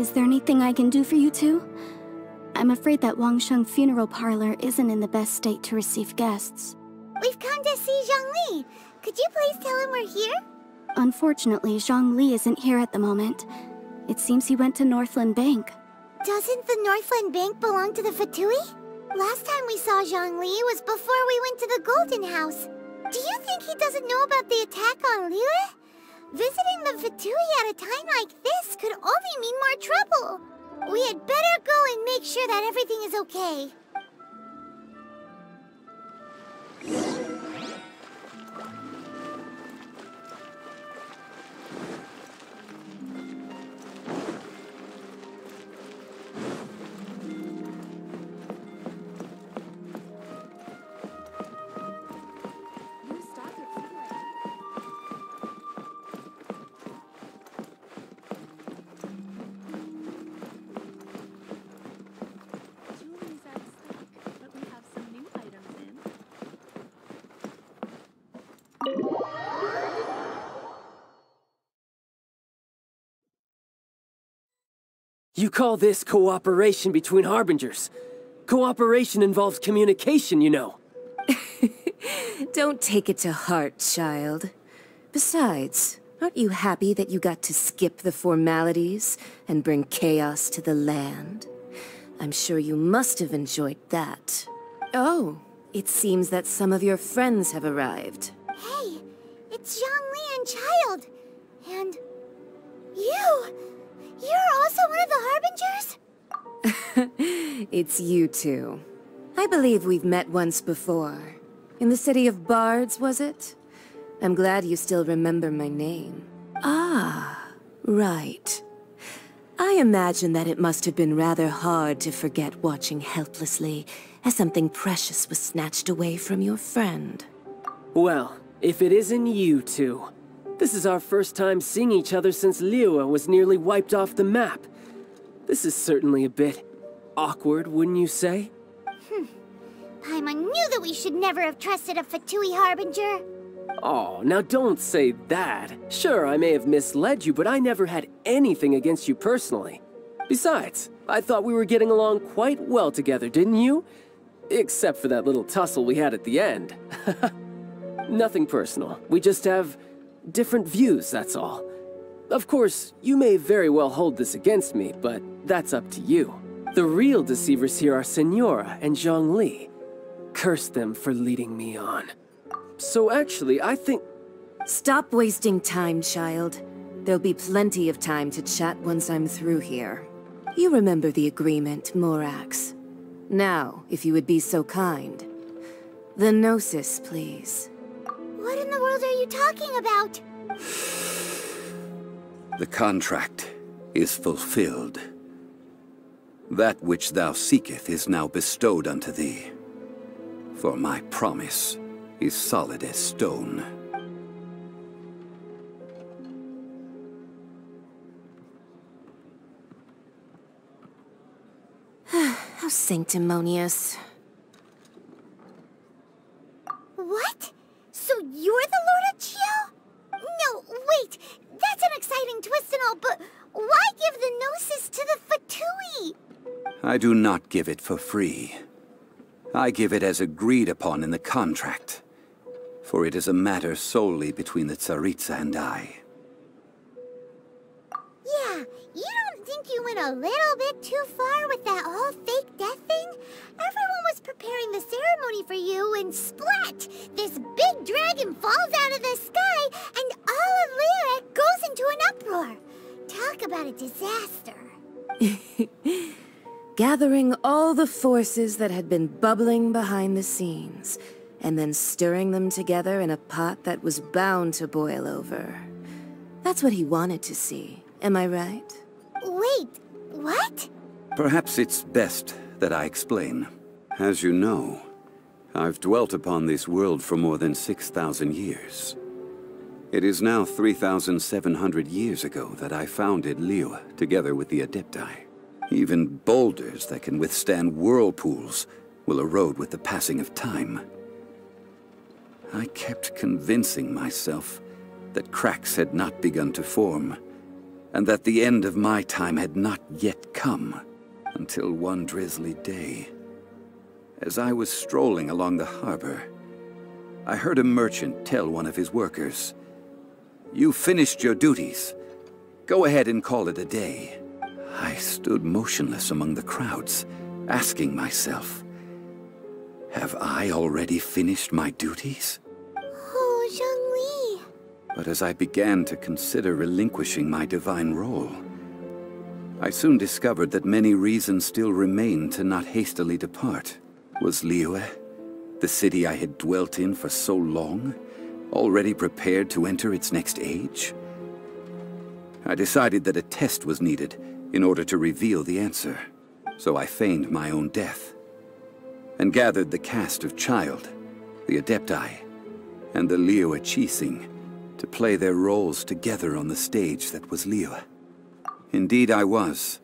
Is there anything I can do for you two? I'm afraid that Wangsheng funeral parlor isn't in the best state to receive guests. We've come to see Zhongli. Could you please tell him we're here? Unfortunately, Zhongli isn't here at the moment. It seems he went to Northland Bank. Doesn't the Northland Bank belong to the Fatui? Last time we saw Zhongli was before we went to the Golden House. Do you think he doesn't know about the attack on Liyue? Visiting the Fatui at a time like this could only mean more trouble. We had better go and make sure that everything is okay. You call this cooperation between Harbingers? Cooperation involves communication, you know. Don't take it to heart, child. Besides, aren't you happy that you got to skip the formalities and bring chaos to the land? I'm sure you must have enjoyed that. Oh, it seems that some of your friends have arrived. Hey, it's Zhongli and Child. And you! You're also one of the Harbingers? It's you two. I believe we've met once before. In the City of Bards, was it? I'm glad you still remember my name. Ah, right. I imagine that it must have been rather hard to forget watching helplessly as something precious was snatched away from your friend. Well, if it isn't you two. This is our first time seeing each other since Liyue was nearly wiped off the map. This is certainly a bit awkward, wouldn't you say? Paimon knew that we should never have trusted a Fatui Harbinger. Oh, now don't say that. Sure, I may have misled you, but I never had anything against you personally. Besides, I thought we were getting along quite well together, didn't you? Except for that little tussle we had at the end. Nothing personal. We just have different views, that's all. Of course, you may very well hold this against me, but that's up to you. The real deceivers here are Senora and Zhongli. Curse them for leading me on. So actually, I think... Stop wasting time, child. There'll be plenty of time to chat once I'm through here. You remember the agreement, Morax. Now, if you would be so kind. The Gnosis, please. What in the world are you talking about? The contract is fulfilled. That which thou seeketh is now bestowed unto thee. For my promise is solid as stone. How sanctimonious. What? So you're the Lord of Chiao? No, wait! That's an exciting twist and all, but why give the Gnosis to the Fatui? I do not give it for free. I give it as agreed upon in the contract. For it is a matter solely between the Tsaritsa and I. Yeah, you don't think you went a little bit too far with that whole fake death thing? Everyone was preparing the ceremony for you, and splat! This big dragon falls out of the sky, and all of Liyue goes into an uproar. Talk about a disaster. Gathering all the forces that had been bubbling behind the scenes, and then stirring them together in a pot that was bound to boil over. That's what he wanted to see, am I right? Wait, what? Perhaps it's best that I explain. As you know, I've dwelt upon this world for more than 6,000 years. It is now 3,700 years ago that I founded Liyue, together with the Adepti. Even boulders that can withstand whirlpools will erode with the passing of time. I kept convincing myself that cracks had not begun to form, and that the end of my time had not yet come, until one drizzly day. As I was strolling along the harbor, I heard a merchant tell one of his workers, "You finished your duties. Go ahead and call it a day." I stood motionless among the crowds, asking myself, have I already finished my duties? Oh, Zhongli. But as I began to consider relinquishing my divine role, I soon discovered that many reasons still remained to not hastily depart. Was Liyue, the city I had dwelt in for so long, already prepared to enter its next age? I decided that a test was needed in order to reveal the answer, so I feigned my own death, and gathered the cast of Child, the Adepti, and the Liyue Archon to play their roles together on the stage that was Liyue. Indeed I was.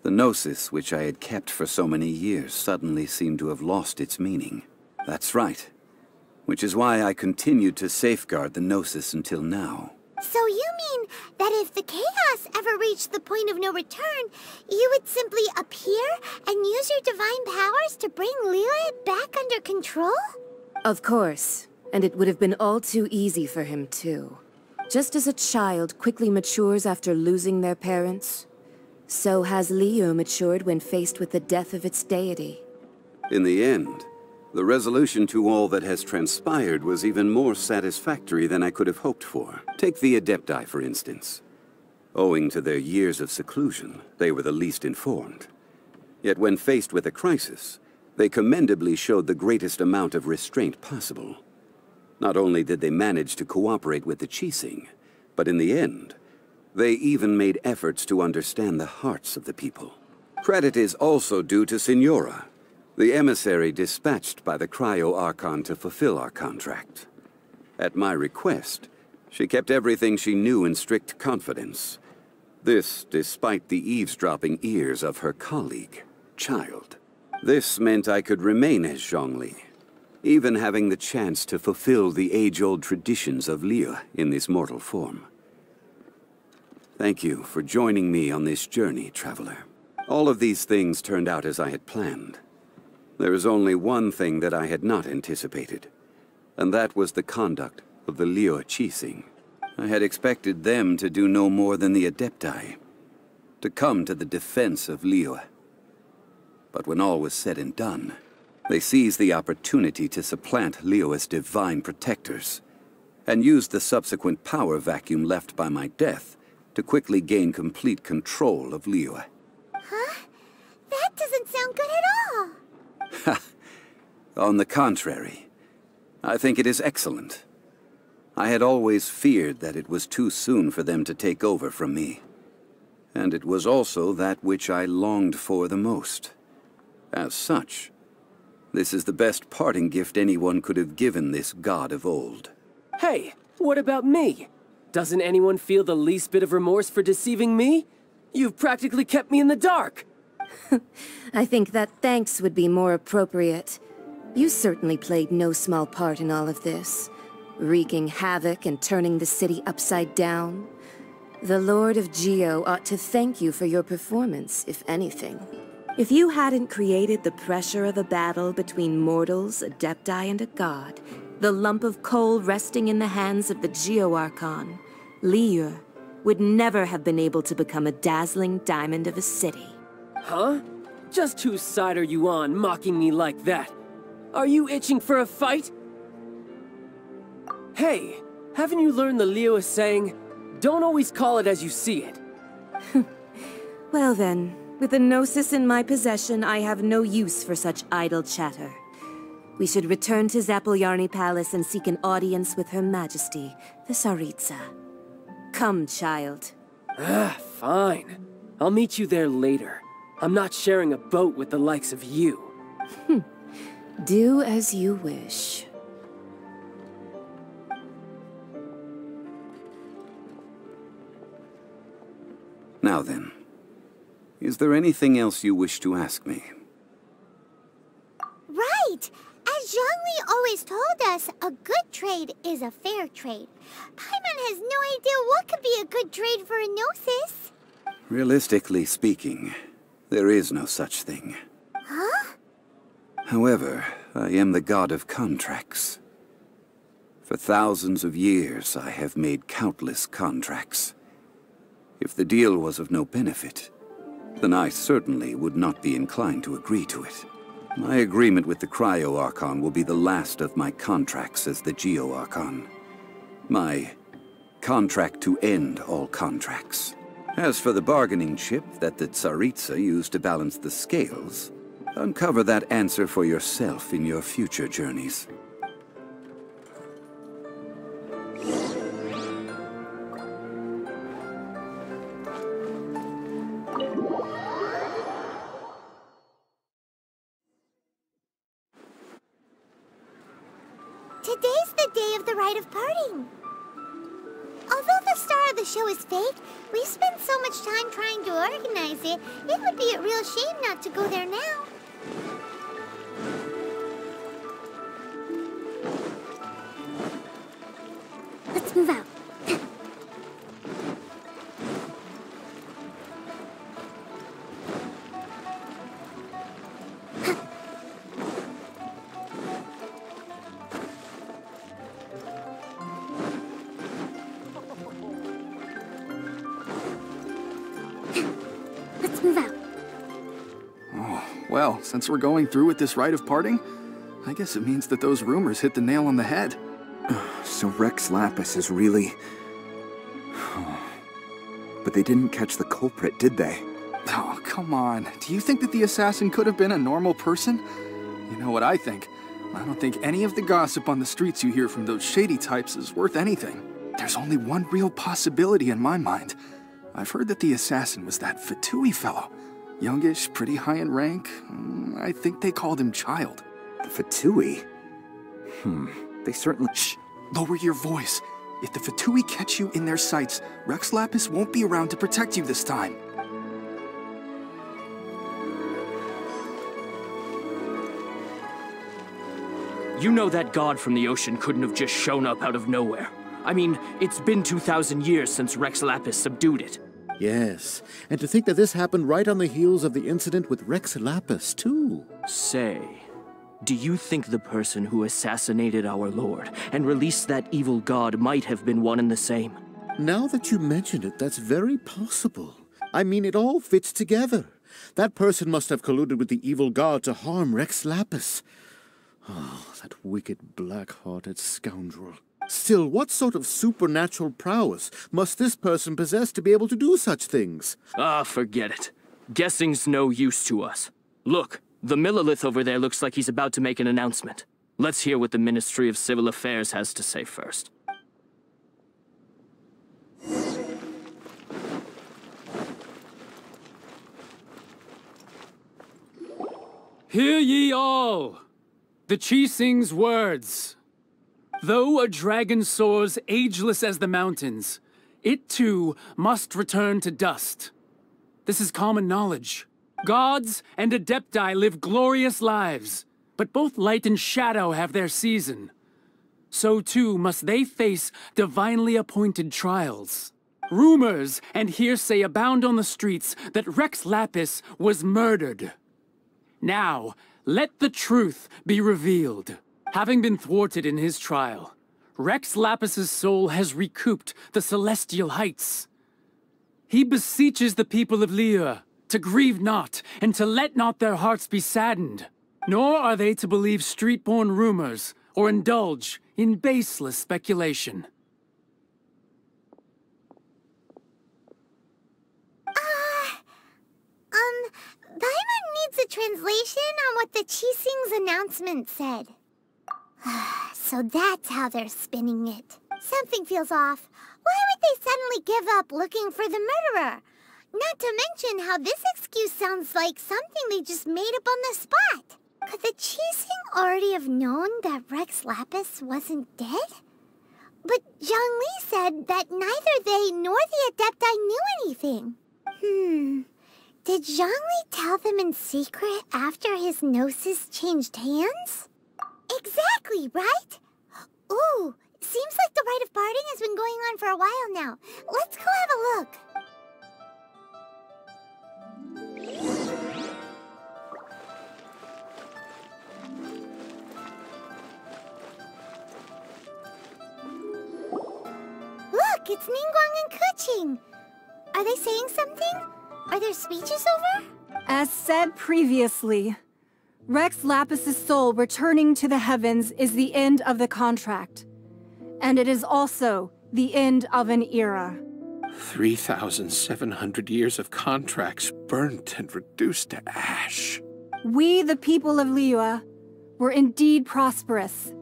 The Gnosis, which I had kept for so many years, suddenly seemed to have lost its meaning. That's right. Which is why I continued to safeguard the Gnosis until now. So you mean that if the chaos ever reached the point of no return, you would simply appear and use your divine powers to bring Liyue back under control? Of course. And it would have been all too easy for him, too. Just as a child quickly matures after losing their parents, so has Liyue matured when faced with the death of its deity. In the end, the resolution to all that has transpired was even more satisfactory than I could have hoped for. Take the Adepti, for instance. Owing to their years of seclusion, they were the least informed. Yet when faced with a crisis, they commendably showed the greatest amount of restraint possible. Not only did they manage to cooperate with the Qixing, but in the end, they even made efforts to understand the hearts of the people. Credit is also due to Signora, the emissary dispatched by the Liyue Archon to fulfill our contract. At my request, she kept everything she knew in strict confidence. This despite the eavesdropping ears of her colleague, Child. This meant I could remain as Zhongli, even having the chance to fulfill the age-old traditions of Liyue in this mortal form. Thank you for joining me on this journey, Traveler. All of these things turned out as I had planned. There is only one thing that I had not anticipated, and that was the conduct of the Liyue Archon. I had expected them to do no more than the Adepti, to come to the defense of Liyue. But when all was said and done, they seized the opportunity to supplant Liyue's divine protectors, and used the subsequent power vacuum left by my death to quickly gain complete control of Liyue. Huh? That doesn't sound good at all. Ha! On the contrary, I think it is excellent. I had always feared that it was too soon for them to take over from me. And it was also that which I longed for the most. As such, this is the best parting gift anyone could have given this god of old. Hey, what about me? Doesn't anyone feel the least bit of remorse for deceiving me? You've practically kept me in the dark! I think that thanks would be more appropriate. You certainly played no small part in all of this, wreaking havoc and turning the city upside down. The Lord of Geo ought to thank you for your performance, if anything. If you hadn't created the pressure of a battle between mortals, Adepti, and a god, the lump of coal resting in the hands of the Liyue Archon, Liyue, would never have been able to become a dazzling diamond of a city. Huh? Just whose side are you on, mocking me like that? Are you itching for a fight? Hey, haven't you learned the Liyue saying, don't always call it as you see it? Well then, with the Gnosis in my possession, I have no use for such idle chatter. We should return to Zapoljarny Palace and seek an audience with Her Majesty, the Tsaritsa. Come, child. Fine. I'll meet you there later. I'm not sharing a boat with the likes of you. Do as you wish. Now then, is there anything else you wish to ask me? Right! As Zhongli always told us, a good trade is a fair trade. Paimon has no idea what could be a good trade for a Gnosis. Realistically speaking, there is no such thing. Huh? However, I am the god of contracts. For thousands of years, I have made countless contracts. If the deal was of no benefit, then I certainly would not be inclined to agree to it. My agreement with the Liyue Archon will be the last of my contracts as the Liyue Archon. My contract to end all contracts. As for the bargaining chip that the Tsaritsa used to balance the scales, uncover that answer for yourself in your future journeys. Today's the day of the rite of parting. Although the star of the show is fake, we've spent so much time trying to organize it, it would be a real shame not to go there now. Let's move out. Let's move out. Oh, well, since we're going through with this rite of parting, I guess it means that those rumors hit the nail on the head. So Rex Lapis is really... But they didn't catch the culprit, did they? Oh, come on. Do you think that the assassin could have been a normal person? You know what I think? I don't think any of the gossip on the streets you hear from those shady types is worth anything. There's only one real possibility in my mind. I've heard that the assassin was that Fatui fellow. Youngish, pretty high in rank. I think they called him Child. The Fatui? They certainly... Shh! Lower your voice. If the Fatui catch you in their sights, Rex Lapis won't be around to protect you this time. You know that god from the ocean couldn't have just shown up out of nowhere. I mean, it's been 2,000 years since Rex Lapis subdued it. Yes, and to think that this happened right on the heels of the incident with Rex Lapis, too. Say, do you think the person who assassinated our lord and released that evil god might have been one and the same? Now that you mention it, that's very possible. I mean, it all fits together. That person must have colluded with the evil god to harm Rex Lapis. Oh, that wicked, black-hearted scoundrel. Still, what sort of supernatural prowess must this person possess to be able to do such things? Ah, forget it. Guessing's no use to us. Look, the Millilith over there looks like he's about to make an announcement. Let's hear what the Ministry of Civil Affairs has to say first. Hear ye all! The Qixing's words. Though a dragon soars ageless as the mountains, it too must return to dust. This is common knowledge. Gods and Adepti live glorious lives, but both light and shadow have their season. So too must they face divinely appointed trials. Rumors and hearsay abound on the streets that Rex Lapis was murdered. Now, let the truth be revealed. Having been thwarted in his trial, Rex Lapis's soul has recouped the celestial heights. He beseeches the people of Liyue to grieve not and to let not their hearts be saddened, nor are they to believe street-born rumors or indulge in baseless speculation. Paimon needs a translation on what the Qixing's announcement said. So that's how they're spinning it. Something feels off. Why would they suddenly give up looking for the murderer? Not to mention how this excuse sounds like something they just made up on the spot. Could the Qixing already have known that Rex Lapis wasn't dead? But Zhongli said that neither they nor the Adepti knew anything. Did Zhongli tell them in secret after his Gnosis changed hands? Exactly, right? Ooh, Seems like the rite of parting has been going on for a while now. Let's go have a look. Look, it's Ningguang and Keqing. Are they saying something? Are their speeches over? As said previously, Rex Lapis' soul returning to the heavens is the end of the contract. And it is also the end of an era. 3,700 years of contracts burnt and reduced to ash. We, the people of Liyue, were indeed prosperous.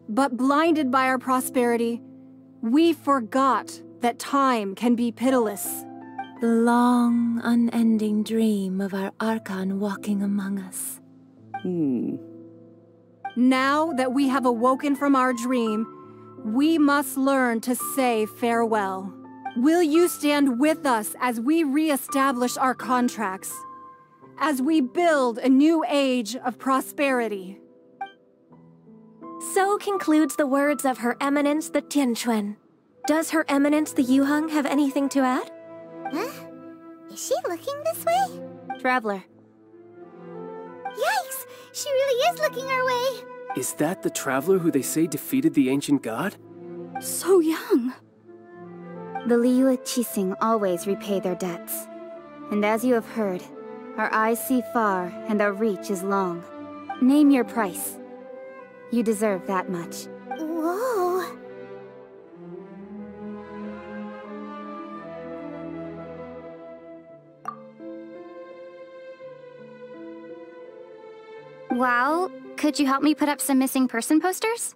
But blinded by our prosperity, we forgot that time can be pitiless. The long, unending dream of our Archon walking among us. Now that we have awoken from our dream, we must learn to say farewell. Will you stand with us as we re-establish our contracts? As we build a new age of prosperity? So concludes the words of Her Eminence the Tianquan. Does Her Eminence the Yuheng have anything to add? Huh? Is she looking this way? Traveler. Yikes! She really is looking our way! Is that the traveler who they say defeated the ancient god? So young. The Liyue Qixing always repay their debts. And as you have heard, our eyes see far and our reach is long. Name your price. You deserve that much. Whoa! Well, could you help me put up some missing person posters?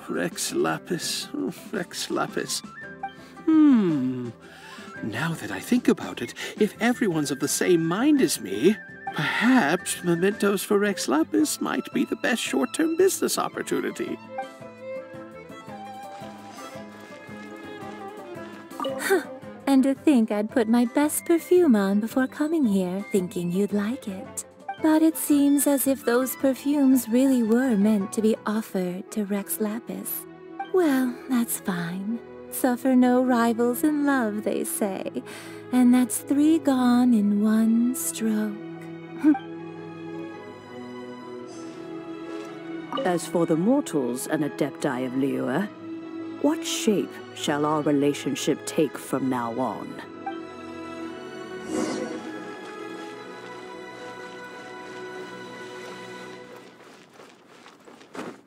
Rex Lapis. Oh, Rex Lapis. Now that I think about it, if everyone's of the same mind as me, perhaps mementos for Rex Lapis might be the best short-term business opportunity. And to think I'd put my best perfume on before coming here, thinking you'd like it. But it seems as if those perfumes really were meant to be offered to Rex Lapis. Well, that's fine. Suffer no rivals in love, they say. And that's 3 gone in 1 stroke. As for the mortals and adepti of Liyue, what shape shall our relationship take from now on?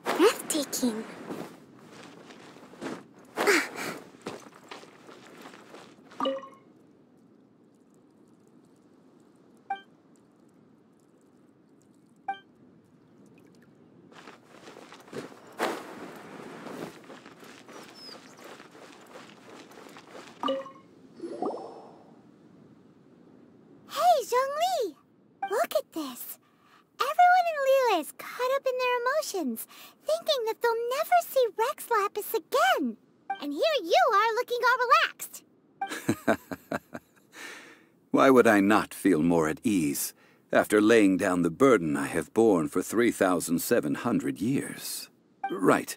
Breathtaking. Look at this. Everyone in Liyue is caught up in their emotions, thinking that they'll never see Rex Lapis again. And here you are looking all relaxed. Why would I not feel more at ease after laying down the burden I have borne for 3,700 years? Right.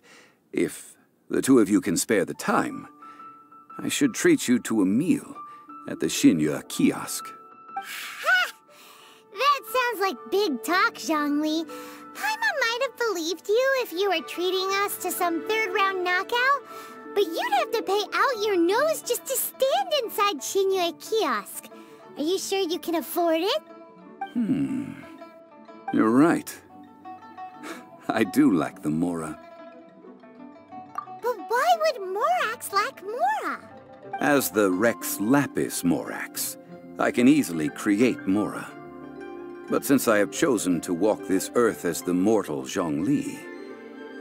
If the two of you can spare the time, I should treat you to a meal at the Liyue kiosk. That sounds like big talk, Zhongli. Paimon might have believed you if you were treating us to some third-round knockout, but you'd have to pay out your nose just to stand inside Liyue kiosk. Are you sure you can afford it? You're right. I do lack the Mora. But why would Morax lack Mora? As the Rex Lapis Morax, I can easily create Mora. But since I have chosen to walk this earth as the mortal Zhongli,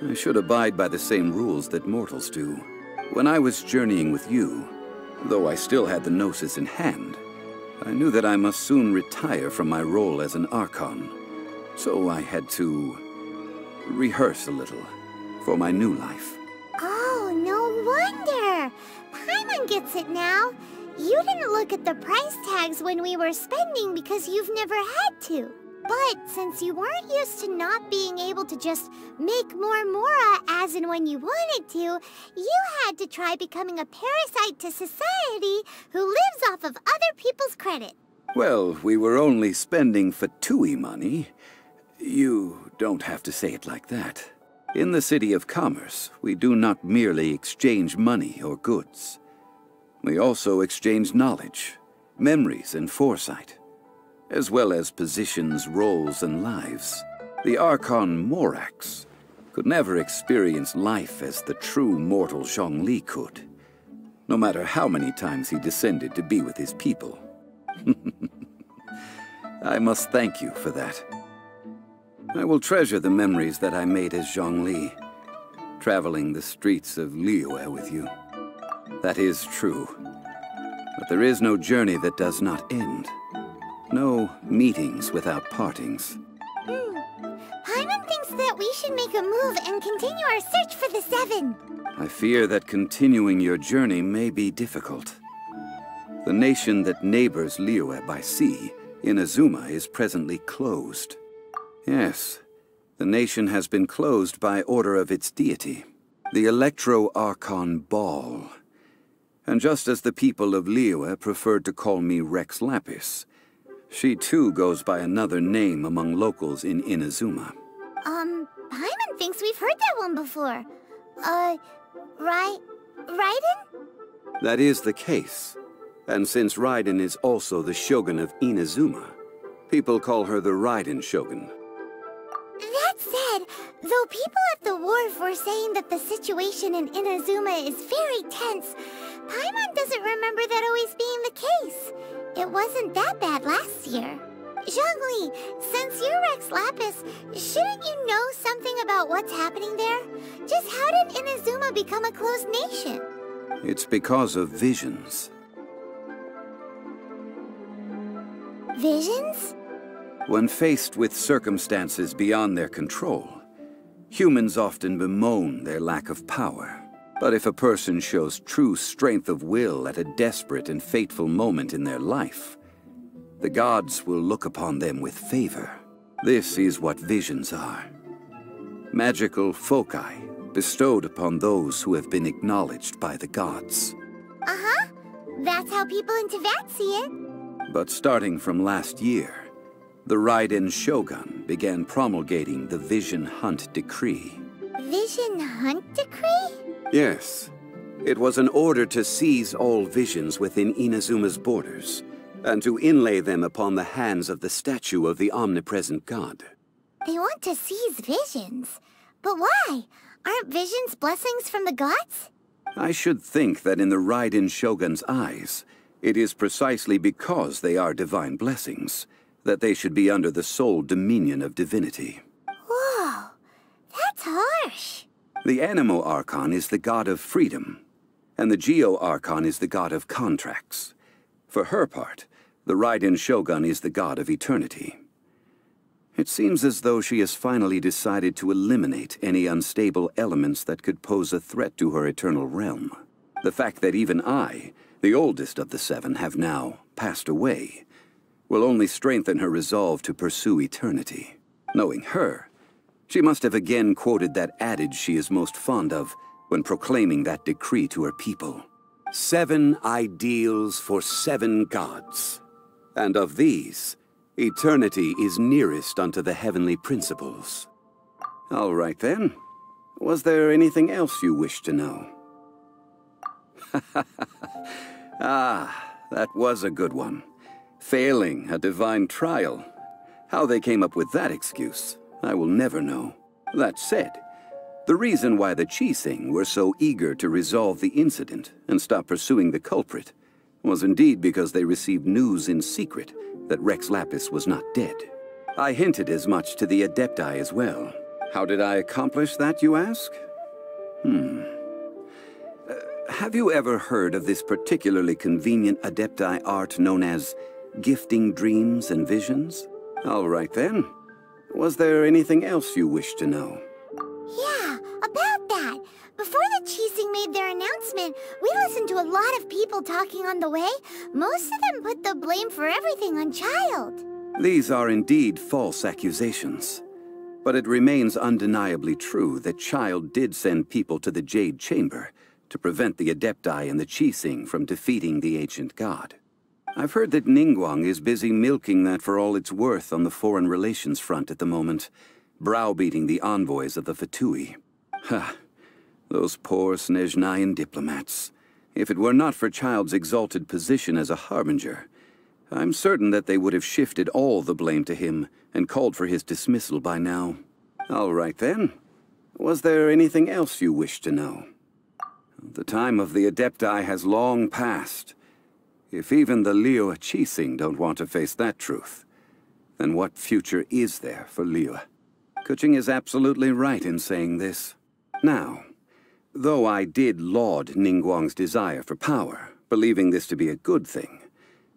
I should abide by the same rules that mortals do. When I was journeying with you, though I still had the Gnosis in hand, I knew that I must soon retire from my role as an Archon. So I had to rehearse a little for my new life. Oh, no wonder! Paimon gets it now. You didn't look at the price tags when we were spending because you've never had to. But since you weren't used to not being able to just make more Mora as and when you wanted to, you had to try becoming a parasite to society who lives off of other people's credit. Well, we were only spending Fatui money. You don't have to say it like that. In the City of Commerce, we do not merely exchange money or goods. We also exchange knowledge, memories, and foresight, as well as positions, roles, and lives. The Archon Morax could never experience life as the true mortal Zhongli could, no matter how many times he descended to be with his people. I must thank you for that. I will treasure the memories that I made as Zhongli, traveling the streets of Liyue with you. That is true. But there is no journey that does not end. No meetings without partings. Paimon thinks that we should make a move and continue our search for the Seven. I fear that continuing your journey may be difficult. The nation that neighbors Liyue by sea, Inazuma, is presently closed. Yes, the nation has been closed by order of its deity, the Electro Archon Ball. And just as the people of Liyue preferred to call me Rex Lapis, she too goes by another name among locals in Inazuma. Paimon thinks we've heard that one before. Raiden? That is the case. And since Raiden is also the Shogun of Inazuma, people call her the Raiden Shogun. That said, though people at the wharf were saying that the situation in Inazuma is very tense, Paimon doesn't remember that always being the case. It wasn't that bad last year. Zhongli, since you're Rex Lapis, shouldn't you know something about what's happening there? Just how did Inazuma become a closed nation? It's because of visions. Visions? When faced with circumstances beyond their control, humans often bemoan their lack of power. But if a person shows true strength of will at a desperate and fateful moment in their life, the gods will look upon them with favor. This is what visions are. Magical foci bestowed upon those who have been acknowledged by the gods. Uh-huh. That's how people in Teyvat see it. But starting from last year, the Raiden Shogun began promulgating the Vision Hunt Decree. Vision Hunt Decree? Yes. It was an order to seize all visions within Inazuma's borders, and to inlay them upon the hands of the statue of the omnipresent god. They want to seize visions. But why? Aren't visions blessings from the gods? I should think that in the Raiden Shogun's eyes, it is precisely because they are divine blessings that they should be under the sole dominion of divinity. Whoa, that's harsh. The Animo Archon is the god of freedom, and the Geo Archon is the god of contracts. For her part, the Raiden Shogun is the god of eternity. It seems as though she has finally decided to eliminate any unstable elements that could pose a threat to her eternal realm. The fact that even I, the oldest of the seven, have now passed away, will only strengthen her resolve to pursue eternity. Knowing her, she must have again quoted that adage she is most fond of when proclaiming that decree to her people. 7 ideals for 7 gods. And of these, eternity is nearest unto the heavenly principles. All right then. Was there anything else you wish to know? Ah, that was a good one. Failing a divine trial. How they came up with that excuse, I will never know. That said, the reason why the Qixing were so eager to resolve the incident and stop pursuing the culprit was indeed because they received news in secret that Rex Lapis was not dead. I hinted as much to the Adepti as well. How did I accomplish that, you ask? Have you ever heard of this particularly convenient Adepti art known as gifting dreams and visions? All right then. Was there anything else you wish to know? Yeah, about that. Before the Qixing made made their announcement, we listened to a lot of people talking on the way. Most of them put the blame for everything on Child. These are indeed false accusations. But it remains undeniably true that Child did send people to the Jade Chamber to prevent the Adepti and the Qixing from defeating the ancient god. I've heard that Ningguang is busy milking that for all it's worth on the foreign relations front at the moment, browbeating the envoys of the Fatui. Ha! Those poor Snezhnayan diplomats. If it were not for Child's exalted position as a harbinger, I'm certain that they would have shifted all the blame to him and called for his dismissal by now. All right then. Was there anything else you wish to know? The time of the Adepti has long passed. If even the Liyue Qixing don't want to face that truth, then what future is there for Liyue? Keqing is absolutely right in saying this. Now, though I did laud Ningguang's desire for power, believing this to be a good thing,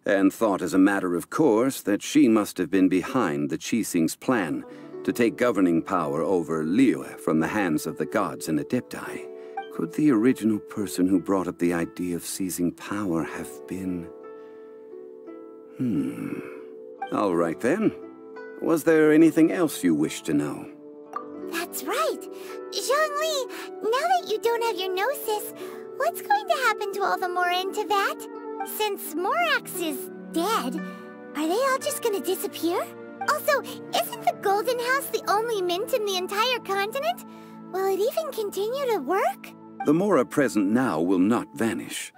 and thought as a matter of course that she must have been behind the Qixing's plan to take governing power over Liyue from the hands of the gods and Adepti, could the original person who brought up the idea of seizing power have been... All right then. Was there anything else you wish to know? That's right. Zhongli, now that you don't have your Gnosis, what's going to happen to all the Mora in Teyvat? Since Morax is dead, are they all just gonna disappear? Also, isn't the Golden House the only mint in the entire continent? Will it even continue to work? The Mora present now will not vanish.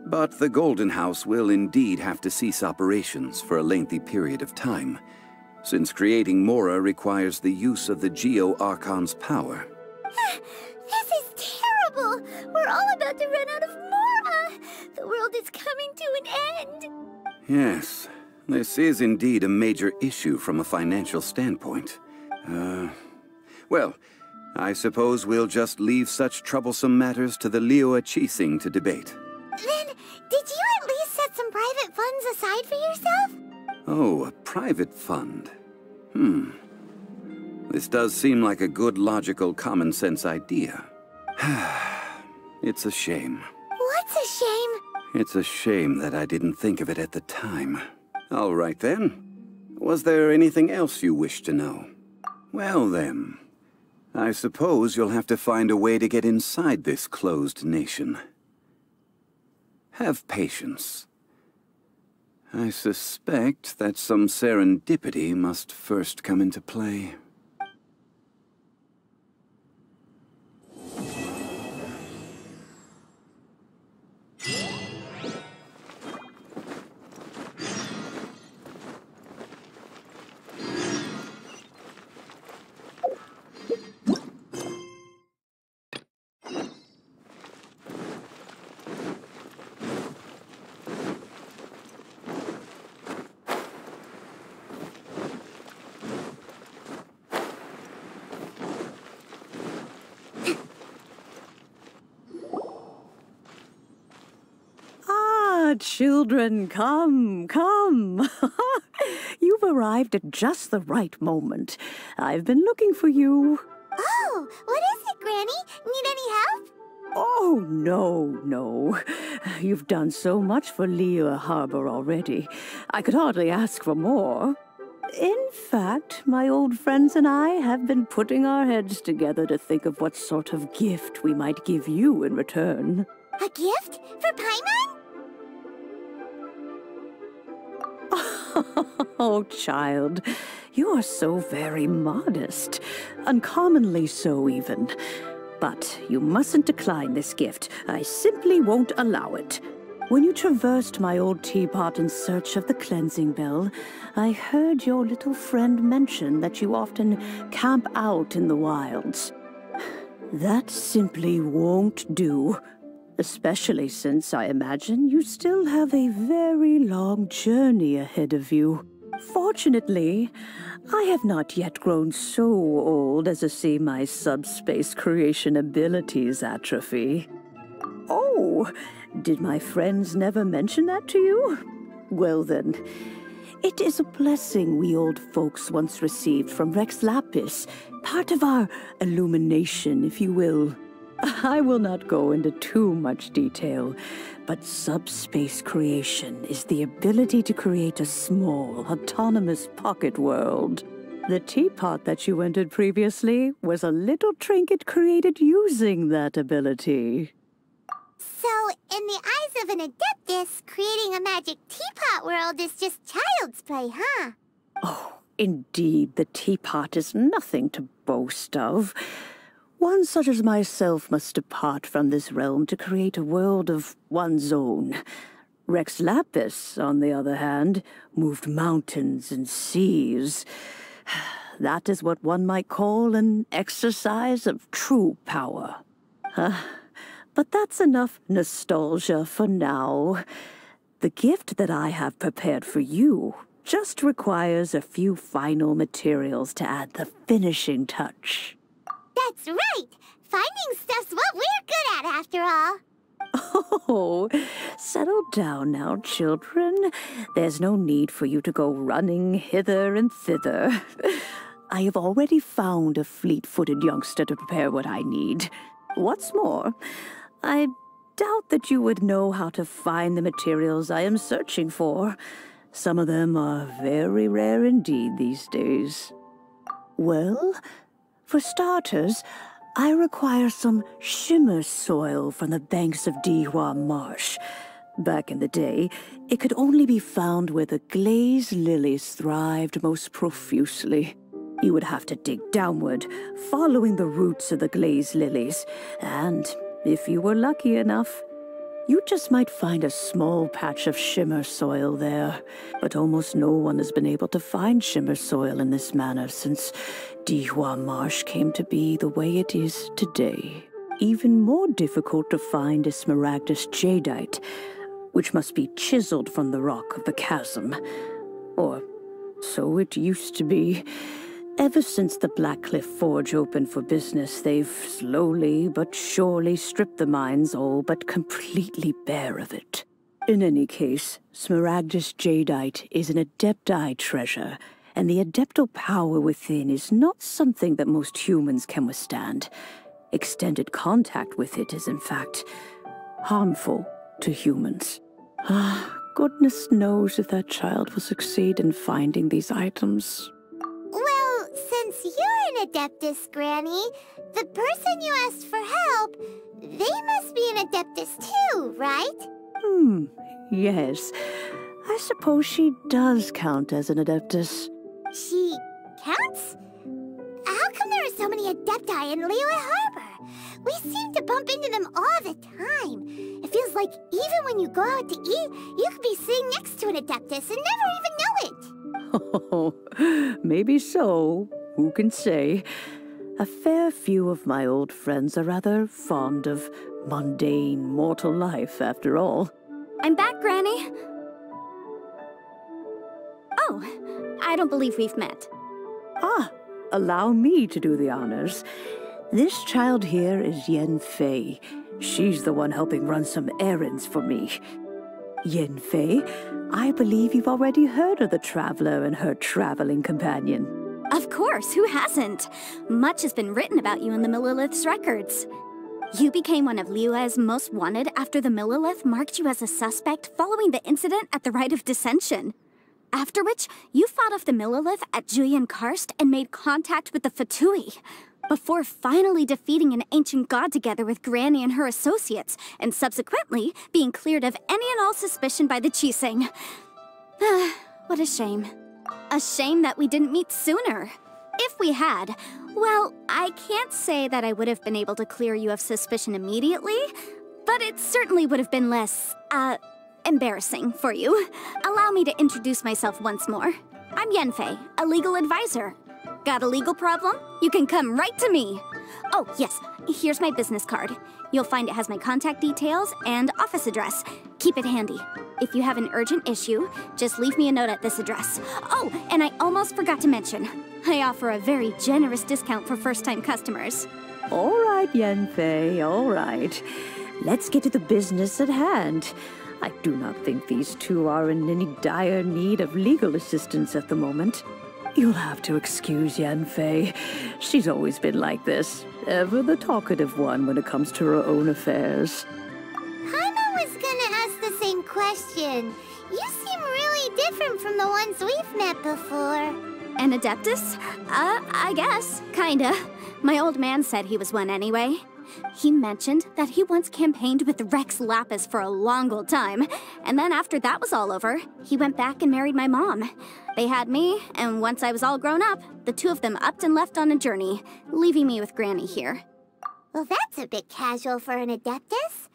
But the Golden House will indeed have to cease operations for a lengthy period of time, since creating Mora requires the use of the Liyue Archon's power. This is terrible! We're all about to run out of Mora! The world is coming to an end! Yes, this is indeed a major issue from a financial standpoint. Well, I suppose we'll just leave such troublesome matters to the Liyue Qixing to debate. Then, did you at least set some private funds aside for yourself? Oh, a private fund. This does seem like a good, logical, common-sense idea. It's a shame. What's a shame? It's a shame that I didn't think of it at the time. All right then. Was there anything else you wish to know? Well then, I suppose you'll have to find a way to get inside this closed nation. Have patience. I suspect that some serendipity must first come into play. Children, come, come. You've arrived at just the right moment. I've been looking for you. Oh, what is it, Granny? Need any help? Oh, no. You've done so much for Liyue Harbor already. I could hardly ask for more. In fact, my old friends and I have been putting our heads together to think of what sort of gift we might give you in return. A gift? For Paimon? Oh, child, you are so very modest. Uncommonly so, even. But you mustn't decline this gift. I simply won't allow it. When you traversed my old teapot in search of the cleansing bell, I heard your little friend mention that you often camp out in the wilds. That simply won't do. Especially since I imagine you still have a very long journey ahead of you. Fortunately, I have not yet grown so old as to see my subspace creation abilities atrophy. Oh, did my friends never mention that to you? Well then, it is a blessing we old folks once received from Rex Lapis, part of our illumination, if you will. I will not go into too much detail, but subspace creation is the ability to create a small, autonomous pocket world. The teapot that you entered previously was a little trinket created using that ability. So, in the eyes of an Adeptus, creating a magic teapot world is just child's play, huh? Oh, indeed, the teapot is nothing to boast of. One such as myself must depart from this realm to create a world of one's own. Rex Lapis, on the other hand, moved mountains and seas. That is what one might call an exercise of true power. But that's enough nostalgia for now. The gift that I have prepared for you just requires a few final materials to add the finishing touch. That's right! Finding stuff's what we're good at, after all. Oh, settle down now, children. There's no need for you to go running hither and thither. I have already found a fleet-footed youngster to prepare what I need. What's more, I doubt that you would know how to find the materials I am searching for. Some of them are very rare indeed these days. Well, for starters, I require some shimmer soil from the banks of Liyue Marsh. Back in the day, it could only be found where the glazed lilies thrived most profusely. You would have to dig downward, following the roots of the glazed lilies, and if you were lucky enough, you just might find a small patch of shimmer soil there. But almost no one has been able to find shimmer soil in this manner since Liyue Marsh came to be the way it is today. Even more difficult to find is smaragdus jadeite, which must be chiseled from the rock of the chasm. Or so it used to be. Ever since the Blackcliff Forge opened for business, they've slowly but surely stripped the mines all but completely bare of it. In any case, smaragdus jadeite is an adepti treasure, and the adeptal power within is not something that most humans can withstand. Extended contact with it is, in fact, harmful to humans. Goodness knows if that child will succeed in finding these items. Well, since you're an Adeptus, Granny, the person you asked for help, they must be an Adeptus too, right? Yes. I suppose she does count as an Adeptus. She counts? How come there are so many Adepti in Liyue Harbor? We seem to bump into them all the time. It feels like even when you go out to eat, you could be sitting next to an Adeptus and never even know it. Oh, maybe so. Who can say? A fair few of my old friends are rather fond of mundane mortal life, after all. I'm back, Granny. Oh, I don't believe we've met. Allow me to do the honors. This child here is Yenfei. She's the one helping run some errands for me. Yenfei, I believe you've already heard of the Traveler and her traveling companion. Of course, who hasn't? Much has been written about you in the Millilith's records. You became one of Liyue's most wanted after the Millilith marked you as a suspect following the incident at the Rite of Dissension. After which, you fought off the Millilith at Julian Karst and made contact with the Fatui, before finally defeating an ancient god together with Granny and her associates, and subsequently being cleared of any and all suspicion by the Qixing. What a shame. A shame that we didn't meet sooner. If we had, well, I can't say that I would have been able to clear you of suspicion immediately, but it certainly would have been less, embarrassing for you. Allow me to introduce myself once more. I'm Yenfei, a legal advisor. Got a legal problem? You can come right to me. Oh, yes, here's my business card. You'll find it has my contact details and office address. Keep it handy. If you have an urgent issue, just leave me a note at this address. Oh, and I almost forgot to mention, I offer a very generous discount for first-time customers. All right, Yenfei, all right. Let's get to the business at hand. I do not think these two are in any dire need of legal assistance at the moment. You'll have to excuse Yanfei. She's always been like this. Ever the talkative one when it comes to her own affairs. Paimon was gonna ask the same question. You seem really different from the ones we've met before. An Adeptus? I guess. Kinda. My old man said he was one anyway. He mentioned that he once campaigned with Rex Lapis for a long old time, and then after that was all over, he went back and married my mom. They had me, and once I was all grown up, the two of them upped and left on a journey, leaving me with Granny here. Well, that's a bit casual for an Adeptus.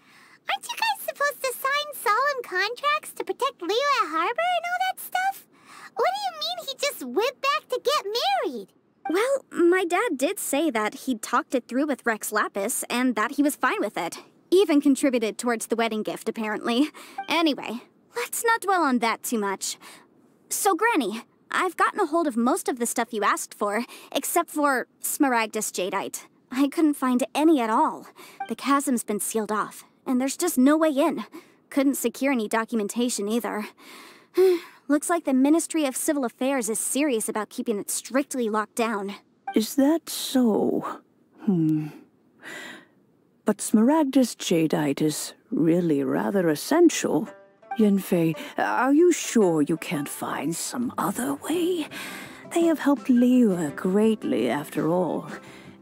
Aren't you guys supposed to sign solemn contracts to protect Liyue Harbor and all that stuff? What do you mean he just went back to get married? Well, my dad did say that he'd talked it through with Rex Lapis, and that he was fine with it. Even contributed towards the wedding gift, apparently. Anyway, let's not dwell on that too much. So, Granny, I've gotten a hold of most of the stuff you asked for, except for Smaragdus Jadeite. I couldn't find any at all. The chasm's been sealed off, and there's just no way in. Couldn't secure any documentation either. Looks like the Ministry of Civil Affairs is serious about keeping it strictly locked down. Is that so? But Smaragdus Jadeite is really rather essential. Yanfei, are you sure you can't find some other way? They have helped Liyue greatly, after all.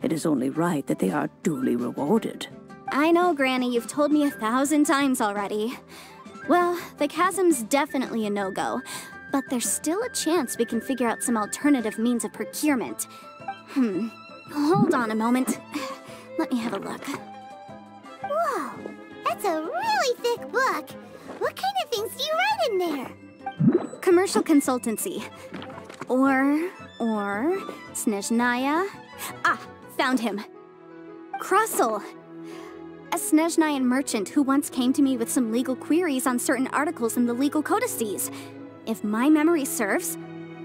It is only right that they are duly rewarded. I know, Granny, you've told me 1,000 times already. Well, the chasm's definitely a no-go, but there's still a chance we can figure out some alternative means of procurement. Hold on a moment. Let me have a look. Whoa, that's a really thick book. What kind of things do you write in there? Commercial consultancy. Or Snezhnaya. Ah, found him. Krusel. A Snezhnayan merchant who once came to me with some legal queries on certain articles in the legal codices. If my memory serves,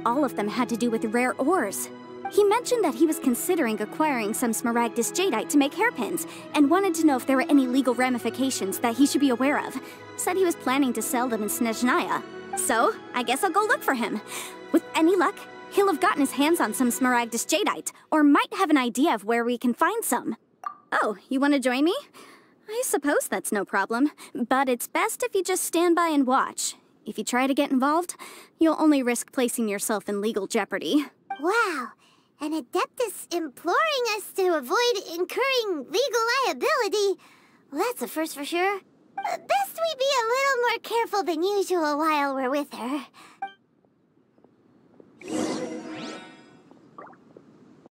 all of them had to do with rare ores. He mentioned that he was considering acquiring some Smaragdus Jadeite to make hairpins, and wanted to know if there were any legal ramifications that he should be aware of. Said he was planning to sell them in Snezhnaya. So, I guess I'll go look for him. With any luck, he'll have gotten his hands on some Smaragdus Jadeite, or might have an idea of where we can find some. Oh, you want to join me? I suppose that's no problem, but it's best if you just stand by and watch. If you try to get involved, you'll only risk placing yourself in legal jeopardy. Wow, an Adeptus imploring us to avoid incurring legal liability. Well, that's a first for sure. Best we be a little more careful than usual while we're with her.